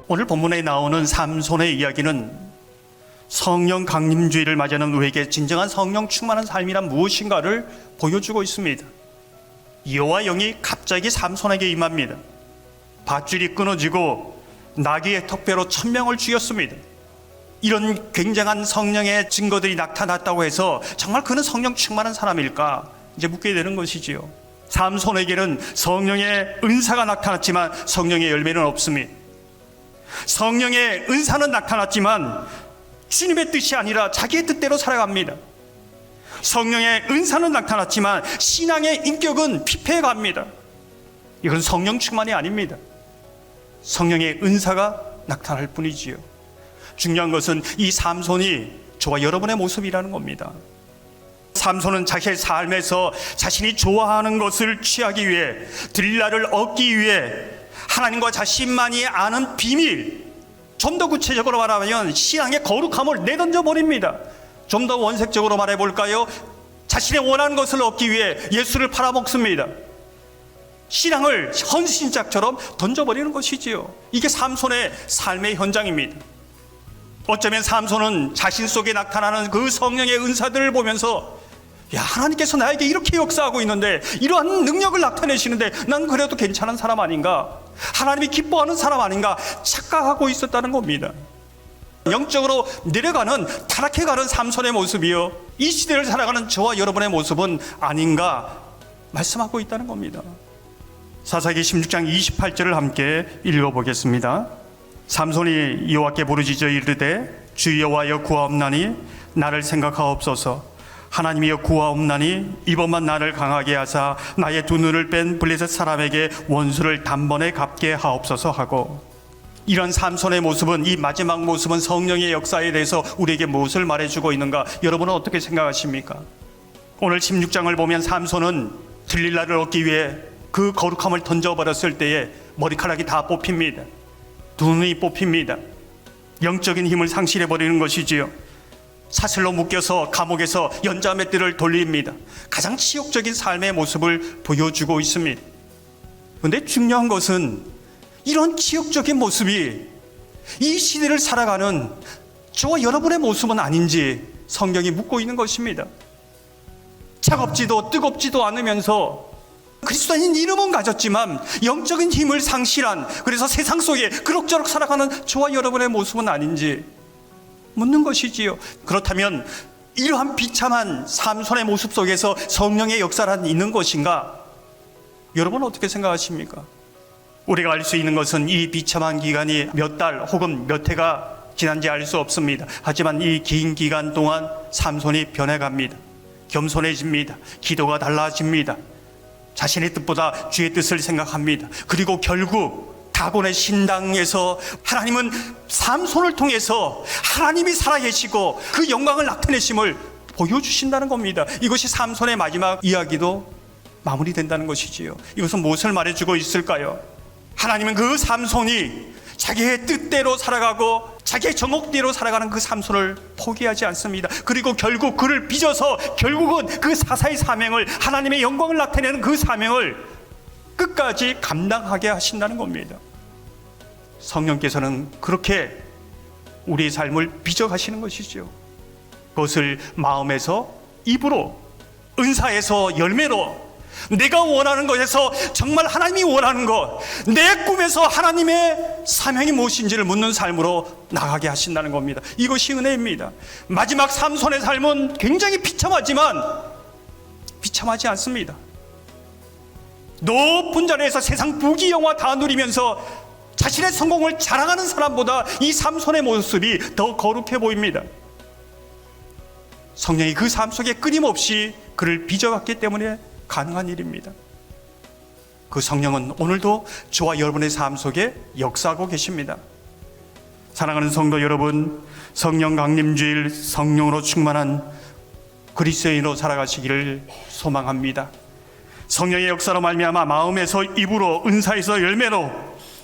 오늘 본문에 나오는 삼손의 이야기는 성령 강림주의를 맞이하는 우리에게 진정한 성령 충만한 삶이란 무엇인가를 보여주고 있습니다. 여호와 영이 갑자기 삼손에게 임합니다. 밧줄이 끊어지고 나귀의 턱뼈로 1000명을 죽였습니다. 이런 굉장한 성령의 증거들이 나타났다고 해서 정말 그는 성령 충만한 사람일까? 이제 묻게 되는 것이지요. 삼손에게는 성령의 은사가 나타났지만 성령의 열매는 없습니다. 성령의 은사는 나타났지만 주님의 뜻이 아니라 자기의 뜻대로 살아갑니다. 성령의 은사는 나타났지만 신앙의 인격은 피폐해 갑니다. 이건 성령 충만이 아닙니다. 성령의 은사가 나타날 뿐이지요. 중요한 것은 이 삼손이 저와 여러분의 모습이라는 겁니다. 삼손은 자신의 삶에서 자신이 좋아하는 것을 취하기 위해, 들릴라를 얻기 위해 하나님과 자신만이 아는 비밀, 좀 더 구체적으로 말하면 신앙의 거룩함을 내던져 버립니다. 좀 더 원색적으로 말해볼까요? 자신의 원하는 것을 얻기 위해 예수를 팔아먹습니다. 신앙을 헌신짝처럼 던져버리는 것이지요. 이게 삼손의 삶의 현장입니다. 어쩌면 삼손은 자신 속에 나타나는 그 성령의 은사들을 보면서, 야, 하나님께서 나에게 이렇게 역사하고 있는데, 이러한 능력을 나타내시는데 난 그래도 괜찮은 사람 아닌가, 하나님이 기뻐하는 사람 아닌가 착각하고 있었다는 겁니다. 영적으로 내려가는, 타락해가는 삼손의 모습이요, 이 시대를 살아가는 저와 여러분의 모습은 아닌가 말씀하고 있다는 겁니다. 사사기 16장 28절을 함께 읽어보겠습니다. 삼손이 여호와께 부르짖어 이르되 주 여호와여 구하옵나니 나를 생각하옵소서. 하나님이여 구하옵나니 이번만 나를 강하게 하사 나의 두 눈을 뺀 블레셋 사람에게 원수를 단번에 갚게 하옵소서 하고, 이런 삼손의 모습은, 이 마지막 모습은 성령의 역사에 대해서 우리에게 무엇을 말해주고 있는가, 여러분은 어떻게 생각하십니까? 오늘 16장을 보면 삼손은 들릴라를 얻기 위해 그 거룩함을 던져버렸을 때에 머리카락이 다 뽑힙니다. 두 눈이 뽑힙니다. 영적인 힘을 상실해버리는 것이지요. 사슬로 묶여서 감옥에서 연자맷들을 돌립니다. 가장 치욕적인 삶의 모습을 보여주고 있습니다. 그런데 중요한 것은 이런 치욕적인 모습이 이 시대를 살아가는 저와 여러분의 모습은 아닌지 성경이 묻고 있는 것입니다. 차갑지도 뜨겁지도 않으면서 그리스도인 이름은 가졌지만 영적인 힘을 상실한, 그래서 세상 속에 그럭저럭 살아가는 저와 여러분의 모습은 아닌지 묻는 것이지요. 그렇다면 이러한 비참한 삼손의 모습 속에서 성령의 역사란 있는 것인가? 여러분은 어떻게 생각하십니까? 우리가 알 수 있는 것은 이 비참한 기간이 몇 달 혹은 몇 해가 지난지 알 수 없습니다. 하지만 이 긴 기간 동안 삼손이 변해갑니다. 겸손해집니다. 기도가 달라집니다. 자신의 뜻보다 주의 뜻을 생각합니다. 그리고 결국 다곤의 신당에서 하나님은 삼손을 통해서 하나님이 살아계시고 그 영광을 나타내심을 보여주신다는 겁니다. 이것이 삼손의 마지막 이야기도 마무리된다는 것이지요. 이것은 무엇을 말해주고 있을까요? 하나님은 그 삼손이 자기의 뜻대로 살아가고 자기의 정욕대로 살아가는 그 삼손을 포기하지 않습니다. 그리고 결국 그를 빚어서 결국은 그 사사의 사명을, 하나님의 영광을 나타내는 그 사명을 끝까지 감당하게 하신다는 겁니다. 성령께서는 그렇게 우리의 삶을 빚어가시는 것이죠. 그것을 마음에서 입으로, 은사에서 열매로, 내가 원하는 것에서 정말 하나님이 원하는 것, 내 꿈에서 하나님의 사명이 무엇인지를 묻는 삶으로 나가게 하신다는 겁니다. 이것이 은혜입니다. 마지막 삼손의 삶은 굉장히 비참하지만 비참하지 않습니다. 높은 자리에서 세상 부귀영화 다 누리면서 자신의 성공을 자랑하는 사람보다 이 삼손의 모습이 더 거룩해 보입니다. 성령이 그 삶 속에 끊임없이 그를 빚어갔기 때문에 가능한 일입니다. 그 성령은 오늘도 저와 여러분의 삶 속에 역사하고 계십니다. 사랑하는 성도 여러분, 성령 강림주일, 성령으로 충만한 그리스도인으로 살아가시기를 소망합니다. 성령의 역사로 말미암아 마음에서 입으로, 은사에서 열매로,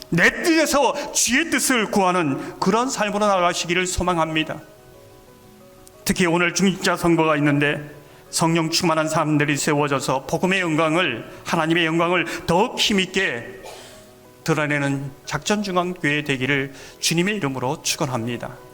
내 뜻에서 주의 뜻을 구하는 그런 삶으로 나가시기를 소망합니다. 특히 오늘 중직자 성도가 있는데 성령 충만한 사람들이 세워져서 복음의 영광을, 하나님의 영광을 더욱 힘있게 드러내는 작전중앙교회 되기를 주님의 이름으로 축원합니다.